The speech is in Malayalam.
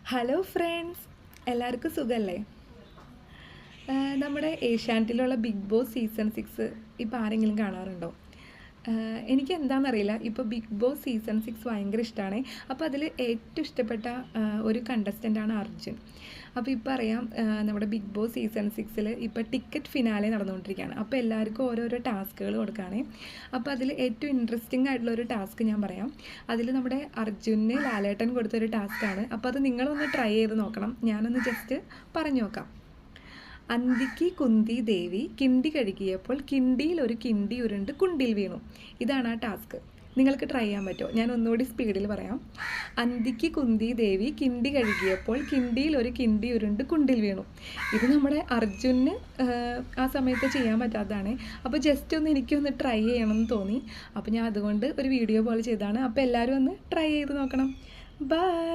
ഹലോ ഫ്രണ്ട്സ്, എല്ലാവർക്കും സുഖമല്ലേ? നമ്മുടെ ഏഷ്യാനെറ്റിലുള്ള ബിഗ് ബോസ് സീസൺ 6 ഇപ്പോൾ ആരെങ്കിലും കാണാറുണ്ടോ? എനിക്ക് എന്താണെന്നറിയില്ല, ഇപ്പോൾ ബിഗ് ബോസ് സീസൺ 6 ഭയങ്കര ഇഷ്ടമാണ്. അപ്പോൾ അതിൽ ഏറ്റവും ഇഷ്ടപ്പെട്ട ഒരു കണ്ടസ്റ്റൻ്റാണ് അർജുൻ. അപ്പോൾ ഇപ്പോൾ അറിയാം, നമ്മുടെ ബിഗ് ബോസ് സീസൺ 6 ഇപ്പോൾ ടിക്കറ്റ് ഫിനാലെ നടന്നുകൊണ്ടിരിക്കുകയാണ്. അപ്പോൾ എല്ലാവർക്കും ഓരോരോ ടാസ്കുകൾ കൊടുക്കുകയാണ്. അപ്പോൾ അതിൽ ഏറ്റവും ഇൻട്രസ്റ്റിംഗ് ആയിട്ടുള്ള ഒരു ടാസ്ക് ഞാൻ പറയാം. അതിൽ നമ്മുടെ അർജുന് ലാലേട്ടൻ കൊടുത്തൊരു ടാസ്ക്കാണ്. അപ്പോൾ അത് നിങ്ങളൊന്ന് ട്രൈ ചെയ്ത് നോക്കണം. ഞാനൊന്ന് ജസ്റ്റ് പറഞ്ഞു നോക്കാം. അന്തിക്ക് കുന്തി ദേവി കിണ്ടി കഴുകിയപ്പോൾ കിണ്ടിയിൽ ഒരു കിണ്ടി ഉരുണ്ട് കുണ്ടിൽ വീണു. ഇതാണ് ആ ടാസ്ക്. നിങ്ങൾക്ക് ട്രൈ ചെയ്യാൻ പറ്റുമോ? ഞാൻ ഒന്നുകൂടി സ്പീഡിൽ പറയാം. അന്തിക്ക് കുന്തി ദേവി കിണ്ടി കഴുകിയപ്പോൾ കിണ്ടിയിൽ ഒരു കിണ്ടി ഉരുണ്ട് കുണ്ടിൽ വീണു. ഇത് നമ്മുടെ അർജുന് ആ സമയത്ത് ചെയ്യാൻ പറ്റാത്തതാണ്. അപ്പോൾ ജസ്റ്റ് ഒന്ന് എനിക്കൊന്ന് ട്രൈ ചെയ്യണമെന്ന് തോന്നി. അപ്പോൾ ഞാൻ അതുകൊണ്ട് ഒരു വീഡിയോ പോലെ ചെയ്തതാണ്. അപ്പോൾ എല്ലാവരും ഒന്ന് ട്രൈ ചെയ്ത് നോക്കണം. ബൈ.